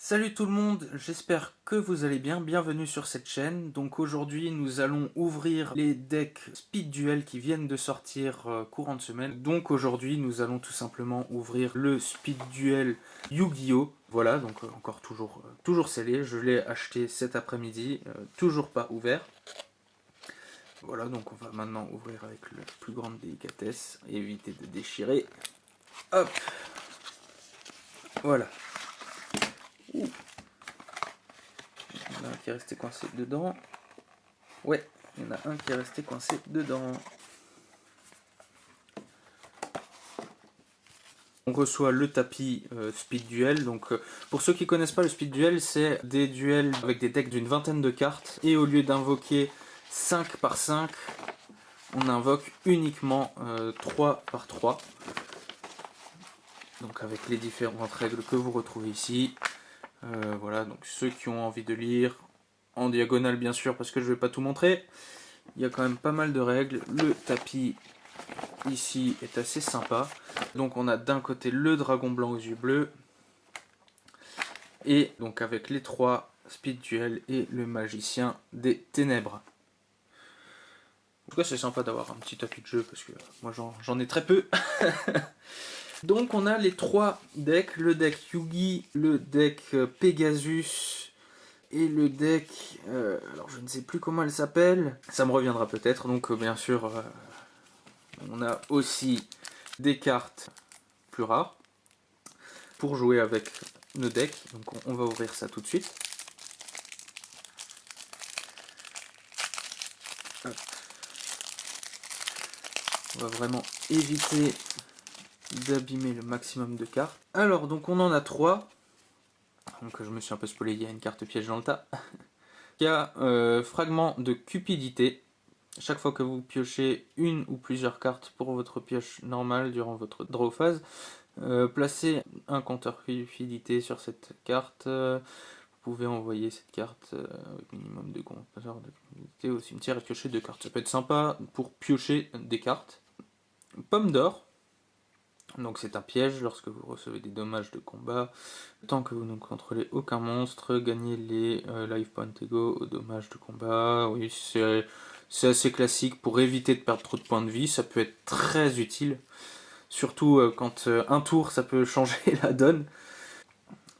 Salut tout le monde, j'espère que vous allez bien, bienvenue sur cette chaîne. Donc aujourd'hui nous allons ouvrir les decks Speed Duel qui viennent de sortir courant de semaine. Donc aujourd'hui nous allons tout simplement ouvrir le Speed Duel Yu-Gi-Oh! Voilà, donc encore toujours scellé, je l'ai acheté cet après-midi, toujours pas ouvert. Voilà, donc on va maintenant ouvrir avec la plus grande délicatesse et éviter de déchirer. Hop, voilà. Ouh. Il y en a un qui est resté coincé dedans. Ouais, il y en a un qui est resté coincé dedans. On reçoit le tapis Speed Duel. Donc, pour ceux qui ne connaissent pas le Speed Duel, c'est des duels avec des decks d'une vingtaine de cartes. Et au lieu d'invoquer 5 par 5, on invoque uniquement 3 par 3. Donc avec les différentes règles que vous retrouvez ici. Voilà, donc ceux qui ont envie de lire, en diagonale bien sûr, parce que je ne vais pas tout montrer. Il y a quand même pas mal de règles. Le tapis ici est assez sympa. Donc on a d'un côté le dragon blanc aux yeux bleus. Et donc avec les trois Speed Duel et le magicien des ténèbres. En tout cas c'est sympa d'avoir un petit tapis de jeu parce que moi j'en ai très peu. Donc on a les trois decks. Le deck Yugi, le deck Pegasus et le deck, alors je ne sais plus comment elle s'appelle, ça me reviendra peut-être. Donc bien sûr on a aussi des cartes plus rares pour jouer avec nos decks. Donc on va ouvrir ça tout de suite. Hop. On va vraiment éviter d'abîmer le maximum de cartes. Alors donc on en a trois. Donc je me suis un peu spoilé, il y a une carte piège dans le tas. Il y a fragment de cupidité. Chaque fois que vous piochez une ou plusieurs cartes pour votre pioche normale durant votre draw phase, placez un compteur cupidité sur cette carte. Vous pouvez envoyer cette carte avec minimum de compteurs de cupidité au cimetière et piocher 2 cartes. Ça peut être sympa pour piocher des cartes. Pomme d'or. Donc c'est un piège lorsque vous recevez des dommages de combat. Tant que vous ne contrôlez aucun monstre, gagnez les life points égaux aux dommages de combat. Oui, c'est assez classique pour éviter de perdre trop de points de vie. Ça peut être très utile. Surtout quand un tour ça peut changer la donne.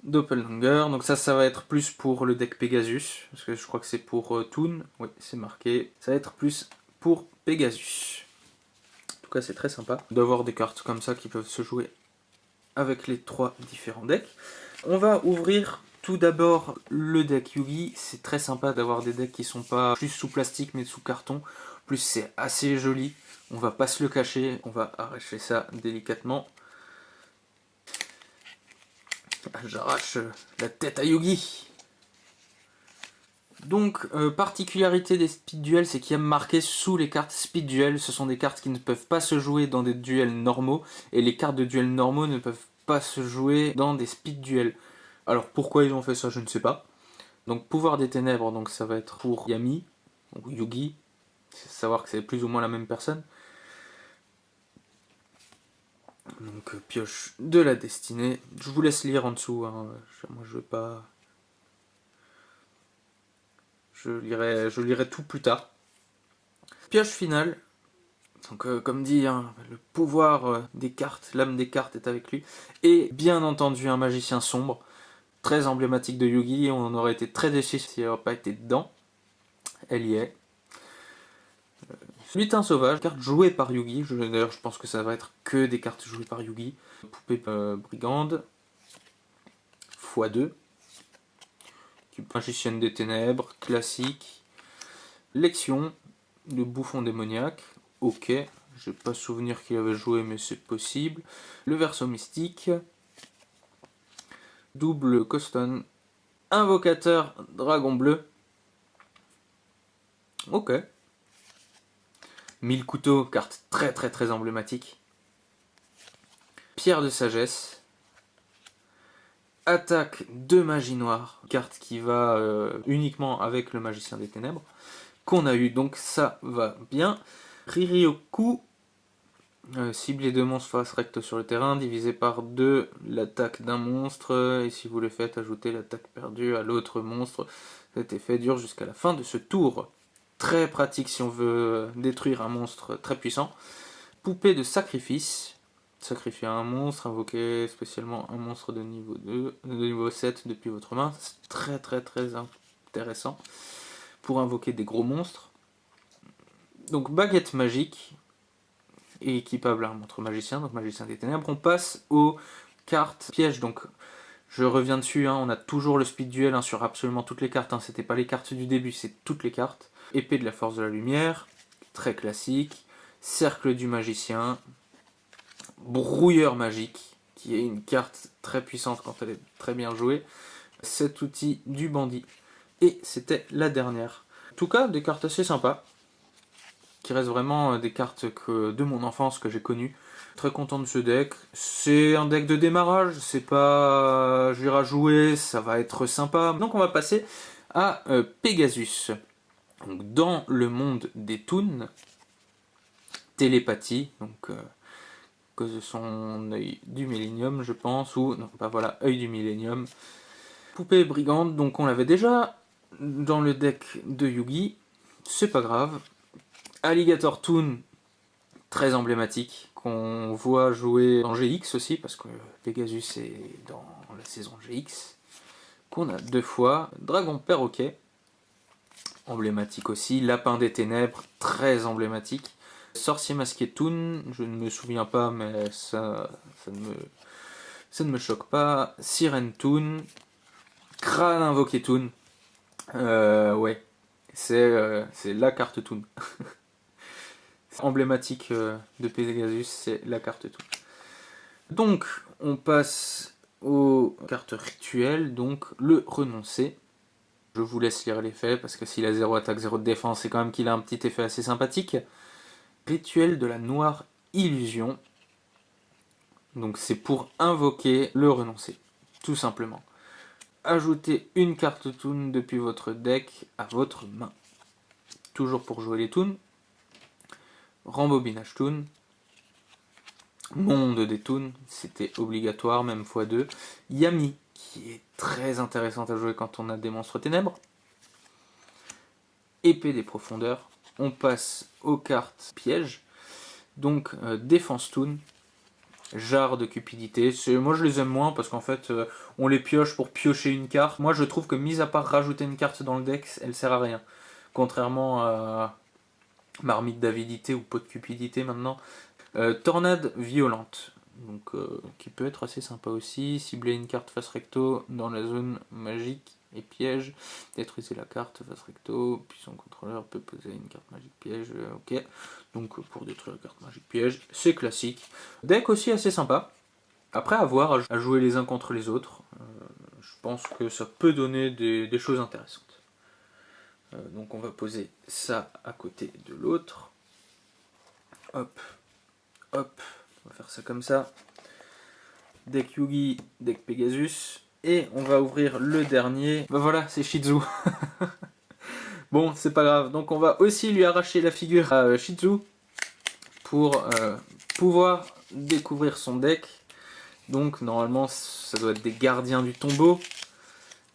Doppelganger, donc ça va être plus pour le deck Pegasus. Parce que je crois que c'est pour Toon. Oui, c'est marqué. Ça va être plus pour Pegasus. En tout cas c'est très sympa d'avoir des cartes comme ça qui peuvent se jouer avec les trois différents decks. On va ouvrir tout d'abord le deck Yugi. C'est très sympa d'avoir des decks qui sont pas plus sous plastique mais sous carton. En plus c'est assez joli, on va pas se le cacher, on va arracher ça délicatement. J'arrache la tête à Yugi. Donc, particularité des Speed Duel, c'est qu'il y a marqué sous les cartes Speed Duel. Ce sont des cartes qui ne peuvent pas se jouer dans des duels normaux. Et les cartes de duels normaux ne peuvent pas se jouer dans des Speed Duel. Alors, pourquoi ils ont fait ça, je ne sais pas. Donc, pouvoir des ténèbres, donc ça va être pour Yami, ou Yugi. C'est savoir que c'est plus ou moins la même personne. Donc, pioche de la destinée. Je vous laisse lire en dessous, hein. Moi je vais pas... Je lirai tout plus tard. Pioche finale. Donc comme dit, hein, le pouvoir des cartes, l'âme des cartes est avec lui. Et bien entendu un magicien sombre, très emblématique de Yugi. On aurait été très déçus s'il n'aurait pas été dedans. Elle y est. Lutin sauvage, carte jouée par Yugi. D'ailleurs je pense que ça va être que des cartes jouées par Yugi. Poupée brigande. x2. Magicienne des ténèbres, classique. Lexion, le bouffon démoniaque, ok, j'ai pas souvenir qu'il avait joué mais c'est possible. Le verso mystique, double coston, invocateur dragon bleu, ok. 1000 couteaux, carte très emblématique. Pierre de sagesse, attaque de magie noire, carte qui va uniquement avec le magicien des ténèbres. Qu'on a eu, donc ça va bien. Ririoku, Ciblez 2 monstres face recto sur le terrain, divisez par 2 l'attaque d'un monstre, et si vous le faites, ajoutez l'attaque perdue à l'autre monstre. Cet effet dure jusqu'à la fin de ce tour. Très pratique si on veut détruire un monstre très puissant. Poupée de sacrifice. Sacrifier un monstre, invoquer spécialement un monstre de niveau 2, de niveau 7 depuis votre main. C'est très très très intéressant pour invoquer des gros monstres. Donc baguette magique, et équipable à un montre magicien, donc magicien des ténèbres. On passe aux cartes pièges, donc je reviens dessus, on a toujours le speed duel sur absolument toutes les cartes, c'était pas les cartes du début, c'est toutes les cartes. Épée de la force de la lumière, très classique. Cercle du magicien, brouilleur magique, qui est une carte très puissante quand elle est très bien jouée. Cet outil du bandit, et c'était la dernière. En tout cas, des cartes assez sympas, qui restent vraiment des cartes de mon enfance que j'ai connues. Très content de ce deck. C'est un deck de démarrage, c'est pas... je vais jouer, ça va être sympa. Donc on va passer à Pegasus. Donc, dans le monde des toons, télépathie, donc cause de son œil du millénium, je pense, ou non, pas voilà, œil du millénium. Poupée brigande, donc on l'avait déjà dans le deck de Yugi, c'est pas grave. Alligator Toon, très emblématique, qu'on voit jouer dans GX aussi, parce que Pegasus est dans la saison GX, qu'on a 2 fois. Dragon perroquet, emblématique aussi. Lapin des ténèbres, très emblématique. Sorcier masqué Toon, je ne me souviens pas, mais ça ne me choque pas. Sirène Toon, Crâne invoqué Toon, ouais, c'est la carte Toon. Emblématique de Pegasus, c'est la carte Toon. Donc, on passe aux cartes rituelles, donc le renoncer. Je vous laisse lire l'effet, parce que s'il a 0 attaque, 0 de défense, c'est quand même qu'il a un petit effet assez sympathique. Rituel de la noire illusion. Donc c'est pour invoquer le renoncer, tout simplement. Ajoutez une carte toon depuis votre deck à votre main. Toujours pour jouer les toons. Rembobinage toon. Monde des toons, c'était obligatoire, même x2. Yami, qui est très intéressante à jouer quand on a des monstres ténèbres. Épée des profondeurs. On passe aux cartes pièges. Donc défense toon. Jarre de cupidité. Moi je les aime moins parce qu'en fait on les pioche pour piocher une carte. Moi je trouve que mis à part rajouter une carte dans le deck, elle sert à rien. Contrairement à Marmite d'avidité ou pot de cupidité maintenant. Tornade violente. Donc qui peut être assez sympa aussi. Cibler une carte face recto dans la zone magique et piège. Détruisez la carte face recto. Puis son contrôleur peut poser une carte magique piège. Ok. Donc pour détruire la carte magique piège, c'est classique. Deck aussi assez sympa. Après avoir à jouer les uns contre les autres, je pense que ça peut donner des choses intéressantes. Donc on va poser ça à côté de l'autre. Hop, hop, on va faire ça comme ça. Deck Yugi, deck Pegasus. Et on va ouvrir le dernier. Bah voilà, c'est Shizu. Bon, c'est pas grave. Donc on va aussi lui arracher la figure à Shizu pour pouvoir découvrir son deck. Donc normalement ça doit être des gardiens du tombeau.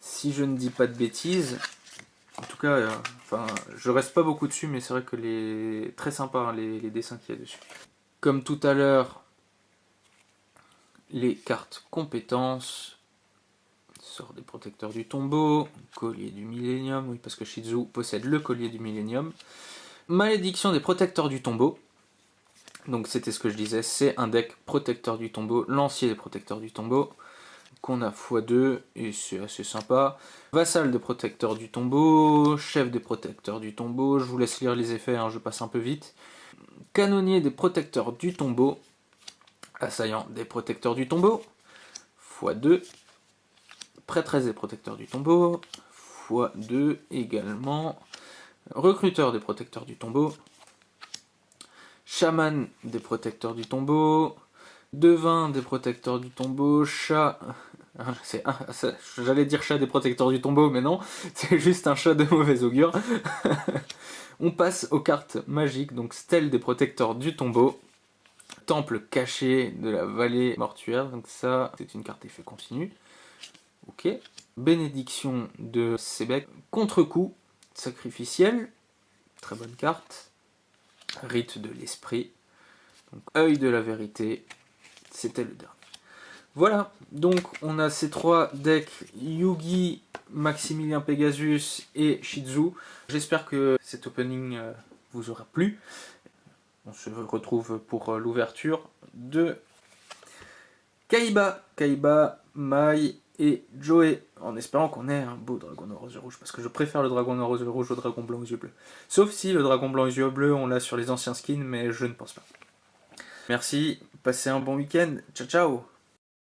Si je ne dis pas de bêtises. En tout cas, enfin, je reste pas beaucoup dessus, mais c'est vrai que très sympa les dessins qu'il y a dessus. Comme tout à l'heure, les cartes compétences. Sort des protecteurs du tombeau, collier du millénium, oui parce que Shizu possède le collier du millénium. Malédiction des protecteurs du tombeau. Donc c'était ce que je disais, c'est un deck protecteur du tombeau, lancier des protecteurs du tombeau, qu'on a x2, et c'est assez sympa. Vassal des protecteurs du tombeau, chef des protecteurs du tombeau, je vous laisse lire les effets, je passe un peu vite. Canonnier des protecteurs du tombeau, assaillant des protecteurs du tombeau, x2. Prêtresse des protecteurs du tombeau, x2 également. Recruteur des protecteurs du tombeau. Chaman des protecteurs du tombeau. Devin des protecteurs du tombeau. Chat. J'allais dire chat des protecteurs du tombeau, mais non, c'est juste un chat de mauvais augure. On passe aux cartes magiques, donc stèle des protecteurs du tombeau. Temple caché de la vallée mortuaire, donc ça c'est une carte effet continu. Ok. Bénédiction de Sébec. Contre-coup sacrificiel, très bonne carte. Rite de l'esprit. Donc œil de la vérité, c'était le dernier. Voilà, donc on a ces 3 decks Yugi, Maximilien Pegasus et Shizu. J'espère que cet opening vous aura plu. On se retrouve pour l'ouverture de Kaiba, Mai et Joey, en espérant qu'on ait un beau dragon noir aux yeux rouges, parce que je préfère le dragon noir aux yeux rouges au dragon blanc aux yeux bleus. Sauf si le dragon blanc aux yeux bleus, on l'a sur les anciens skins, mais je ne pense pas. Merci, passez un bon week-end, ciao ciao.